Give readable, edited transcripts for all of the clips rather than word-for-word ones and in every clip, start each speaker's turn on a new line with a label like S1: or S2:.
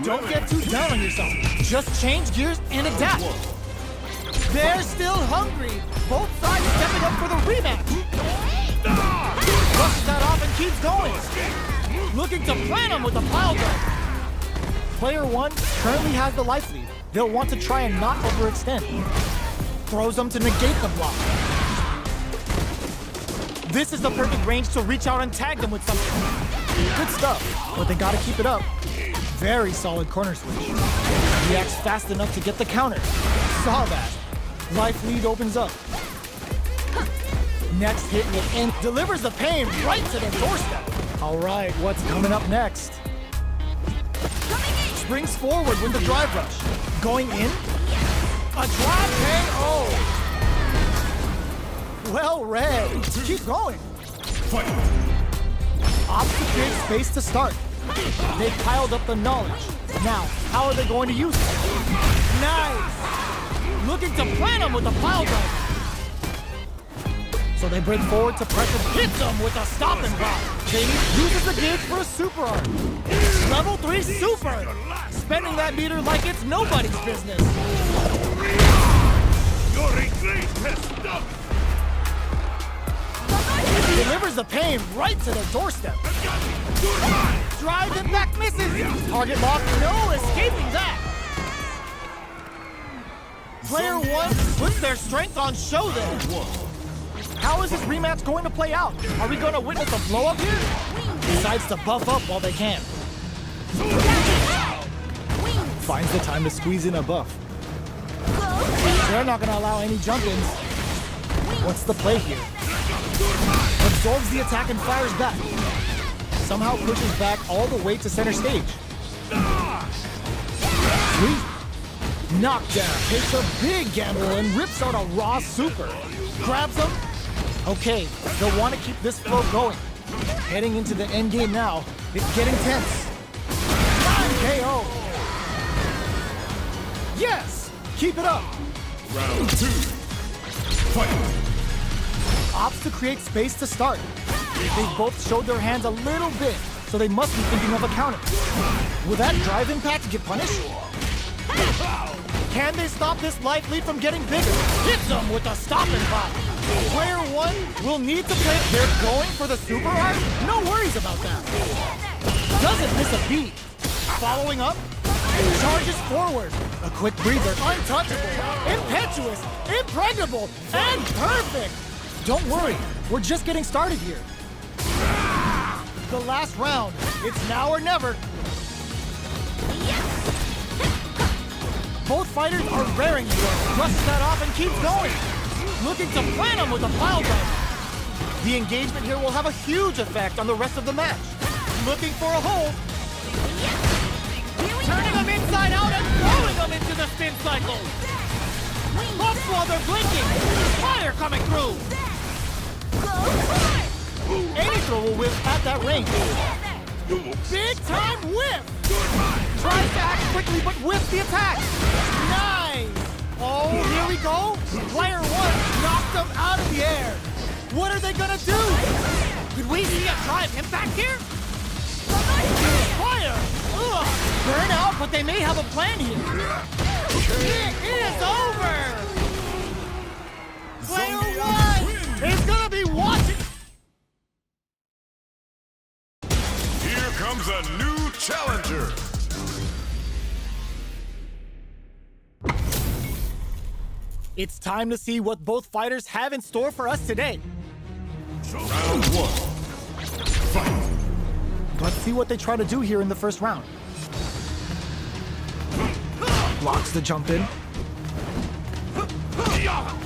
S1: Don't get too down on yourself. Just change gears and adapt. They're still hungry. Both sides stepping up for the rematch. Brushes that off and keeps going. Looking to plant him with a pile driver. Player one currently has the life lead. They'll want to try and not overextend. Throws them to negate the block. This is the perfect range to reach out and tag them with something. Good stuff, but they gotta keep it up. Very solid corner switch. Reacts fast enough to get the counter. Saw that. Life lead opens up. Next hit will end. Delivers the pain right to their doorstep. All right, what's coming up next? Springs forward with the drive rush. Going in. A drop KO. Well read. Keep going. Fight. Opts to create space to start. They've piled up the knowledge. Now, how are they going to use it? Nice. Looking to plant him with a pile driver. So they break forward to pressure, hits him with a stop and block. Jamie uses the gauge for a super art. Level 3 super! Spending that meter like it's nobody's business.
S2: Your great test done.
S1: Delivers the pain right to their doorstep. Drive and back misses. Target lock, no escaping that. Player one puts their strength on show there. How is this rematch going to play out? Are we going to witness a blow up here? Decides to buff up while they can. Finds the time to squeeze in a buff. They're not going to allow any jump-ins. What's the play here? Absorbs the attack and fires back. Somehow pushes back all the way to center stage. Sweet. Knockdown. Takes a big gamble and rips out a raw super. Grabs him. Okay, they'll want to keep this flow going. Heading into the end game now. It's getting tense. KO. Yes! Keep it up.
S2: Round 2. Fight.
S1: Opts to create space to start. They've both showed their hands a little bit, so they must be thinking of a counter. Will that drive impact get punished? Can they stop this life lead from getting bigger? Hits them with a stop and pop. Player one will need to play. They're going for the super art? No worries about that. Doesn't miss a beat. Following up, charges forward. A quick breather, untouchable, impetuous, impregnable, and perfect. Don't worry, we're just getting started here. The last round, it's now or never. Both fighters are raring to go. Brushes that off and keeps going. Looking to plant him with a pile driver. The engagement here will have a huge effect on the rest of the match. Looking for a hold. Turning them inside out and throwing them into the spin cycle. Buffs while they're blinking. Fire coming through. Any throw will whip at that range. Big time whip! Tries to act quickly but whips the attack. Nice! Oh, here we go. Player one knocked them out of the air. What are they gonna do? Could we see a drive impact here? Fire! Ugh! Burn out, but they may have a plan here. It is over! Player one is gonna be watching.
S2: Here comes a new challenger.
S1: It's time to see what both fighters have in store for us today.
S2: Round 1. Fight.
S1: Let's see what they try to do here in the first round. Blocks the jump in.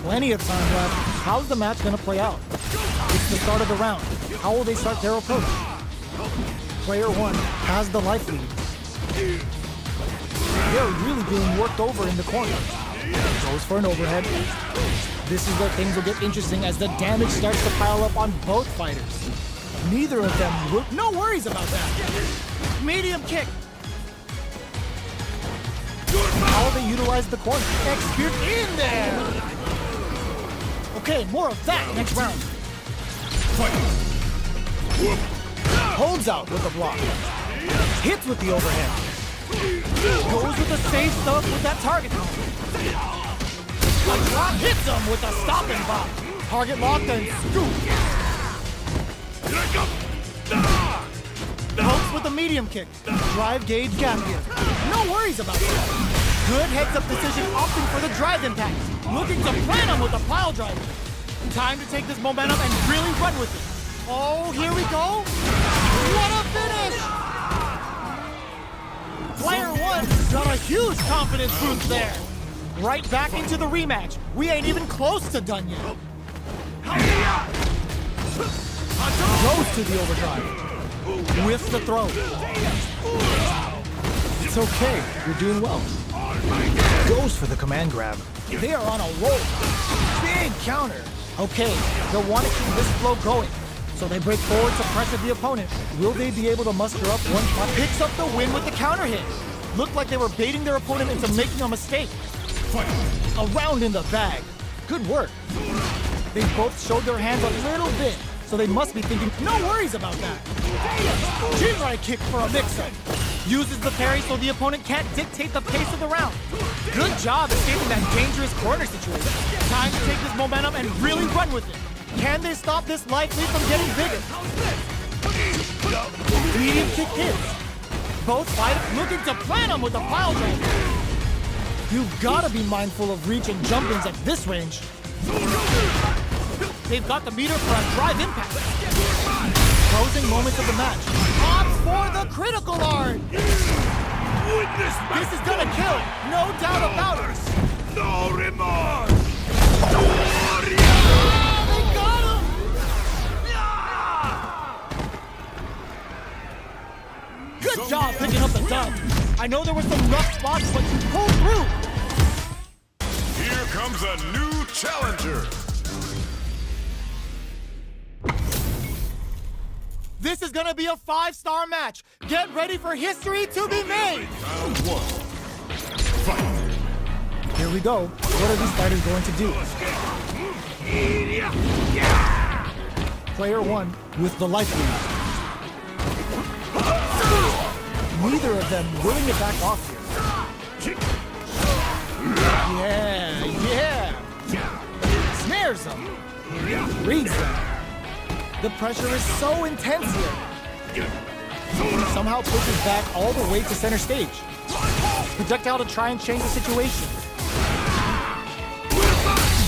S1: Plenty of time left. How's the match gonna play out? It's the start of the round. How will they start their approach? Player one has the life lead. They're really being worked over in the corner. Goes for an overhead. This is where things will get interesting as the damage starts to pile up on both fighters. Neither of them will... No worries about that. Medium kick. How they utilize the corner. Execute in there. Okay, more of that next round. Holds out with the block. Hits with the overhead. Goes with the safe stuff with that target. A drop hits him with a stopping block. Target locked and scoop. Pokes with a medium kick. Drive gauge gap here. No worries about that. Good heads-up decision opting for the drive impact. Looking to plant him with a pile driver. Time to take this momentum and really run with it. Oh, here we go. What a finish! Player one got a huge confidence boost there. Right back into the rematch. We ain't even close to done yet. Goes to the overdrive. Whiffs the throw. It's okay. You're doing well. Goes for the command grab. They are on a roll. Big counter. Okay, they'll want to keep this flow going. So they break forward to pressure the opponent. Will they be able to muster up one shot? Picks up the win with the counter hit. Looked like they were baiting their opponent into making a mistake. A round in the bag. Good work. They both showed their hands a little bit, so they must be thinking, no worries about that. Chin-right kick for a mix-up. Uses the parry so the opponent can't dictate the pace of the round. Good job escaping that dangerous corner situation. Time to take this momentum and really run with it. Can they stop this life lead from getting bigger? Medium kick hits. Both fighters looking to plant him with a pile driver. You've got to be mindful of reach and jump-ins at this range. They've got the meter for a drive impact. Closing moments of the match. Opts for the critical art. This is gonna kill, no doubt about it.
S2: No remorse!
S1: Oh, they got him! Good job picking up the dub. I know there were some rough spots, but you pulled through.
S2: Here comes a new challenger.
S1: This is gonna be a 5-star match. Get ready for history to be made.
S2: Round one. Fight.
S1: Here we go. What are these fighters going to do? Player one with the life lead. Neither of them willing to back off here. Yeah. Snares them. Reads them. The pressure is so intense here. Somehow pushes back all the way to center stage. Projectile to try and change the situation.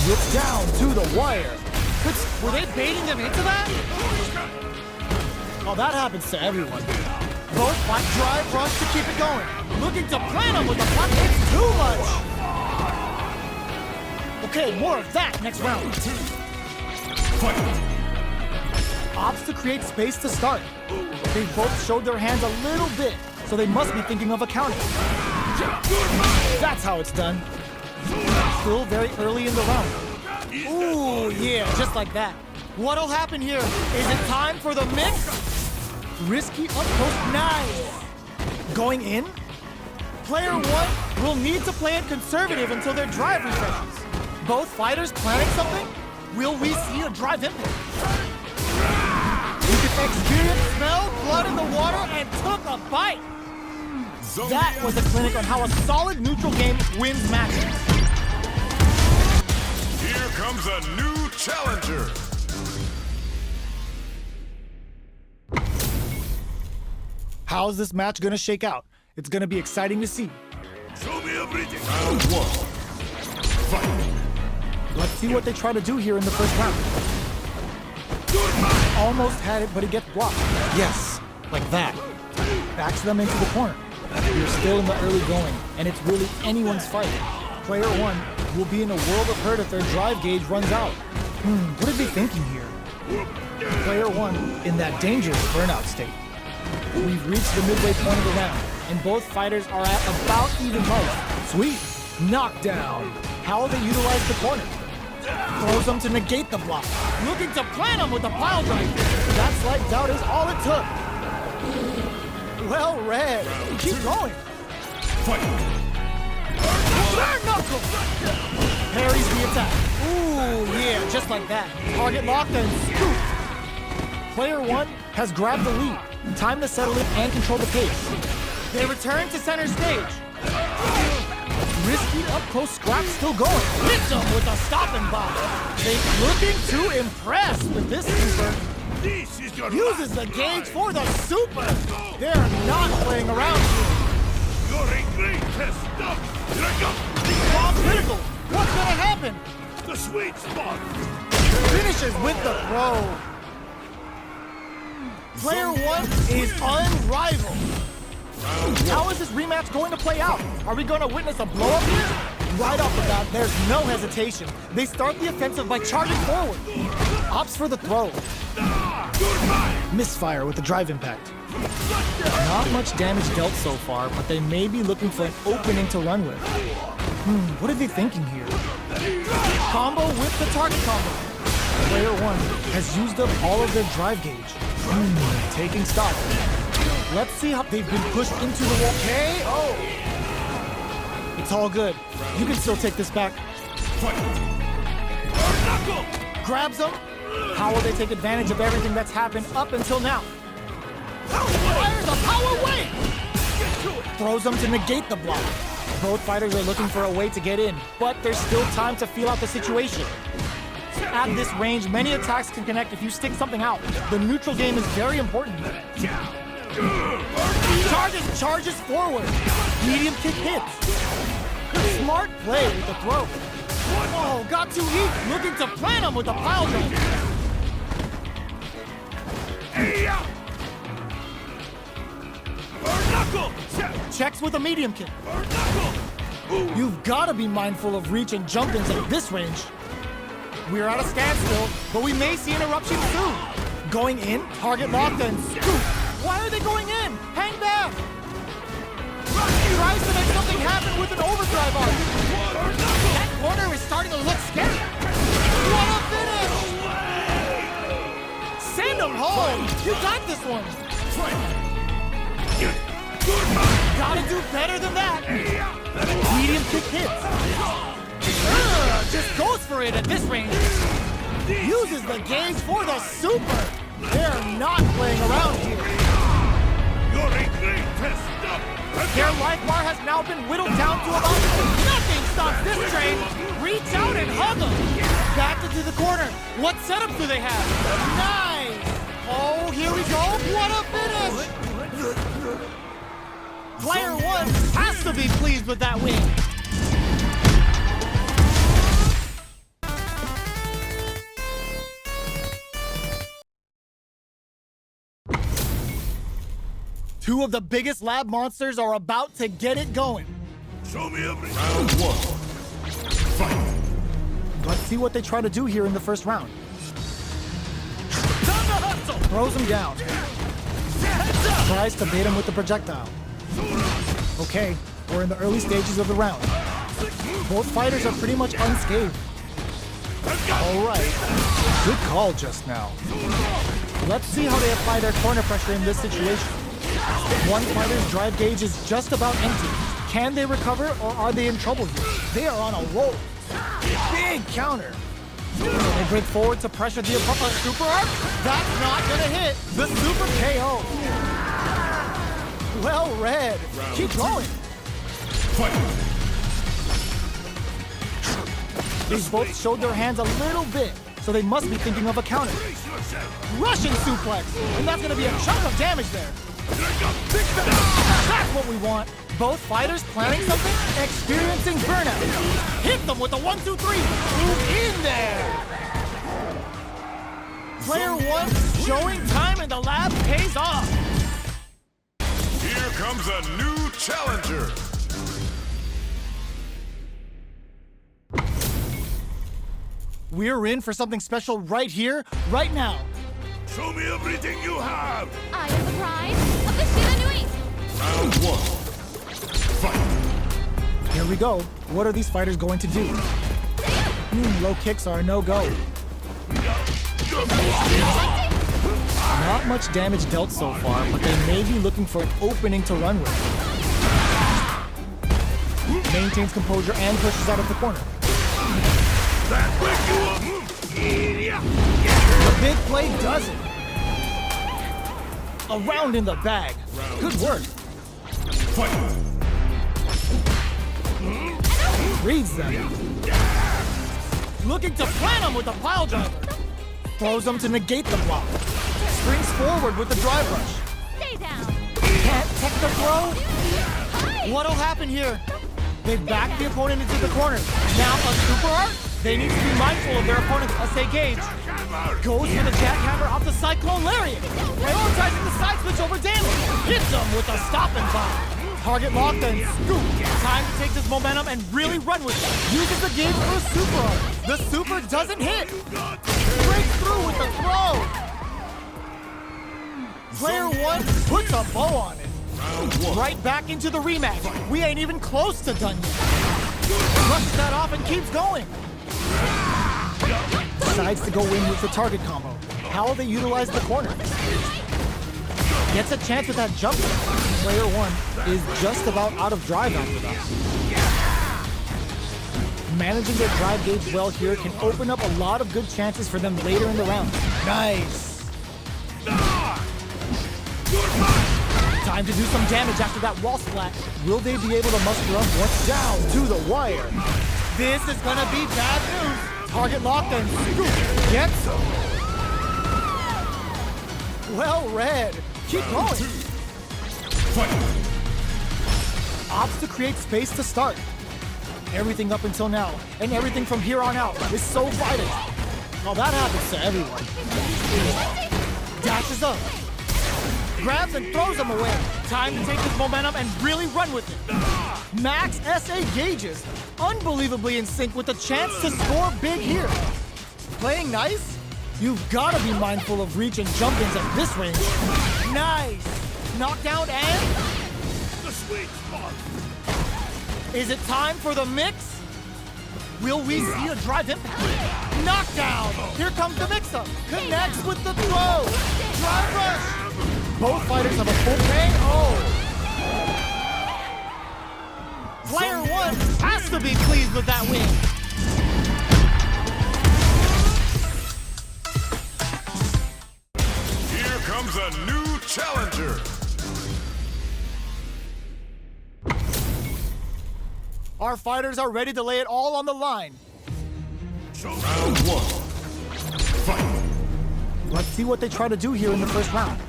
S1: Whips down to the wire. Were they baiting them into that? Oh, that happens to everyone. Both fight drive rush to keep it going. Looking to plant him with the block. It's too much. Okay, more of that next round.
S2: Fight.
S1: Opts to create space to start. They both showed their hands a little bit, so they must be thinking of a counter. That's how it's done. Still very early in the round. Ooh, yeah, just like that. What'll happen here? Is it time for the mix? Risky up close, nice. Going in? Player one will need to play it conservative until their drive refreshes. Both fighters planning something? Will we see a drive impact? You can experience smell, blood in the water, and took a bite. That was a clinic on how a solid neutral game wins matches.
S2: Here comes a new challenger.
S1: How's this match gonna shake out? It's gonna be exciting to see.
S2: Show me everything. Round one. Fight.
S1: Let's see what they try to do here in the first round. Almost had it, but it gets blocked. Yes, like that. Backs them into the corner. You're still in the early going, and it's really anyone's fight. Player one will be in a world of hurt if their drive gauge runs out. What are they thinking here? Player one in that dangerous burnout state. We've reached the midway point of the round, and both fighters are at about even life. Sweet. Knockdown. How will they utilize the corner? Throws them to negate the block. Looking to plant him with a pile driver. That slight doubt is all it took. Well read. Keep going.
S2: Fight.
S1: Bare knuckle. Parries the attack. Ooh, yeah, just like that. Target locked and scoop. Player one has grabbed the lead. Time to settle in and control the pace. They return to center stage. Risky up-close scrap still going. Hits them with a stopping block. They looking to impress with this super.
S2: This is your
S1: Uses the
S2: last
S1: gauge
S2: ride.
S1: for the super. They're not playing around here.
S2: You're a great test. Stop.
S1: Bomb critical. What's gonna happen?
S2: The sweet spot.
S1: Finishes with the throw. Player one is unrivaled. How is this rematch going to play out? Are we going to witness a blow-up here? Right off the bat, there's no hesitation. They start the offensive by charging forward. Opts for the throw. Misfire with the drive impact. Not much damage dealt so far, but they may be looking for an opening to run with. What are they thinking here? Combo with the target combo. Player one has used up all of their drive gauge. Taking stock. Let's see how they've been pushed into the wall. KO! It's all good. You can still take this back. Grabs them. How will they take advantage of everything that's happened up until now? Fires a power wave! Throws them to negate the block. Both fighters are looking for a way to get in, but there's still time to feel out the situation. At this range, many attacks can connect if you stick something out. The neutral game is very important. Charges forward. Medium kick hits. Smart play with the throw. Oh, got too weak. Looking to plant him with a pile driver. Checks with a medium kick. You've got to be mindful of reach and jump-ins at this range. We're at a standstill, but we may see an eruption soon. Going in, target locked, and scoop. Why are they going in? Hang back! Tries to make something happen with an overdrive arc. That corner is starting to look scary. What a finish! Send him home! You got this one! Gotta do better than that! Medium kick hits. Just goes for it at this range. Uses the gauge for the super. They're not playing around here.
S2: You're a great test. Stop.
S1: Their life bar has now been whittled down to about nothing stops this train. Reach out and hug them. Back into the corner. What setup do they have? Nice. Oh, here we go. What a finish. Player one has to be pleased with that win. Two of the biggest lab monsters are about to get it going.
S2: Show me everything. Round one. Fight.
S1: Let's see what they try to do here in the first round. Throws him down. Tries to bait him with the projectile. Okay, we're in the early stages of the round. Both fighters are pretty much unscathed. All right, good call just now. Let's see how they apply their corner pressure in this situation. One fighter's drive gauge is just about empty. Can they recover, or are they in trouble here? They are on a roll. Big counter. They break forward to pressure the opponent. Super arc? That's not gonna hit. The super KO. Well read. Keep going. These both showed their hands a little bit, so they must be thinking of a counter. Russian suplex, and that's gonna be a chunk of damage there. That's what we want. Both fighters planning something, experiencing burnout. Hit them with the 1-2-3. Move in there. Player one showing time in the lab pays off.
S2: Here comes a new challenger.
S1: We're in for something special right here, right now.
S2: Show me everything you have.
S3: I am the pride of the Shida Nui.
S2: Round one. Fight.
S1: Here we go. What are these fighters going to do? Low kicks are a no-go. Not much damage dealt so far, but they may be looking for an opening to run with. Maintains composure and pushes out of the corner.
S2: That wake you up.
S1: The big play does it. A round in the bag. Good work. Reads them. Looking to plant him with a pile driver. Throws him to negate the block. Springs forward with the drive rush.
S3: Stay down.
S1: Can't tech the throw.
S3: Hi.
S1: What'll happen here? They back the opponent into the corner. Now a super art? They need to be mindful of their opponent's SA gauge. Goes for the jackhammer off the Cyclone Lariat. Prioritizing the side switch over damage. Hits him with a stop and bomb. Target locked and scoop. Time to take this momentum and really run with it. Uses the gauge for a super art. The super doesn't hit. Breaks through with the throw. Player one puts a bow on it. Right back into the rematch. We ain't even close to done yet. Brushes that off and keeps going. Decides to go in with the target combo. How will they utilize the corner? Gets a chance with that jump. Player one is just about out of drive after that. Managing their drive gauge well here can open up a lot of good chances for them later in the round. Nice. Time to do some damage after that wall splat. Will they be able to muster up what's down to the wire? This is gonna be bad news. Target locked and scoop. Gets him. Well read. Keep going. Opts to create space to start. Everything up until now, and everything from here on out is so vital. Well, that happens to everyone. Dashes up. Grabs and throws him away. Time to take this momentum and really run with it. Max SA gauges. Unbelievably in sync with the chance to score big here. Playing nice? You've got to be mindful of reach and jump-ins at this range. Nice. Knockdown and...
S2: The sweet spot.
S1: Is it time for the mix? Will we see a drive impact? Knockdown! Here comes the mix-up. Connects with the throw. Drive rush. Both fighters have a full pay. Oh! Player one has to be pleased with that win.
S2: Here comes a new challenger.
S1: Our fighters are ready to lay it all on the line.
S2: Round one. Fight.
S1: Let's see what they try to do here in the first round.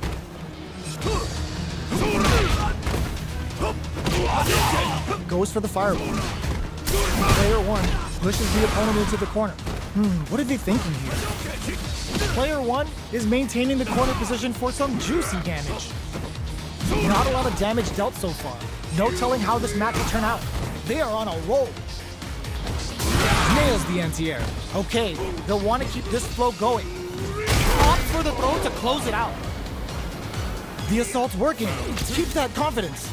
S1: Goes for the fireball. Player one pushes the opponent into the corner. What are they thinking here? Player one is maintaining the corner position for some juicy damage. Not a lot of damage dealt so far. No telling how this match will turn out. They are on a roll. Nails the anti-air. Okay, they'll want to keep this flow going. Opt for the throw to close it out. The assault's working. Keep that confidence.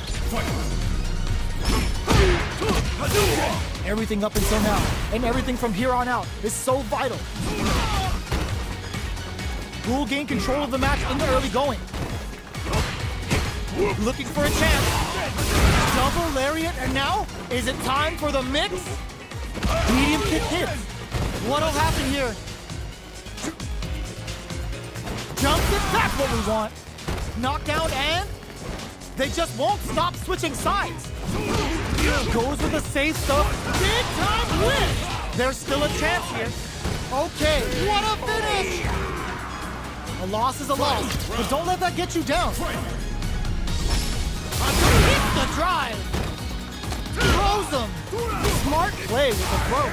S1: Everything up until now, and everything from here on out is so vital. Who will gain control of the match in the early going? Looking for a chance. Double lariat, and now, is it time for the mix? Medium kick hits. What'll happen here? Jumps it, that's what we want. Knockdown and they just won't stop switching sides. Goes with the safe stuff. Big time win. There's still a chance here. Okay, what a finish. A loss is a loss, but don't let that get you down. Hits the drive. Throws him. Smart play with the throw.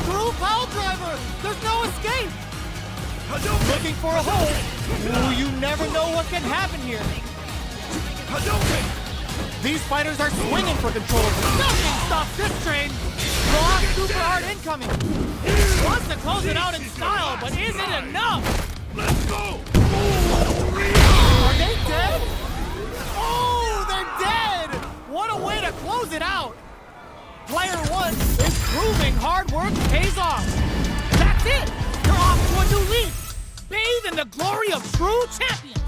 S1: Through pile driver. There's no escape. Looking for a hole. Ooh, you never know what can happen here. These fighters are swinging for control. Nothing stops this train. Raw super hard incoming. Wants to close it out in style, but is it enough?
S2: Let's go.
S1: Are they dead? Oh, they're dead. What a way to close it out. Player one is proving hard work pays off. That's it. They're off to a new lead. Bathe in the glory of true champions.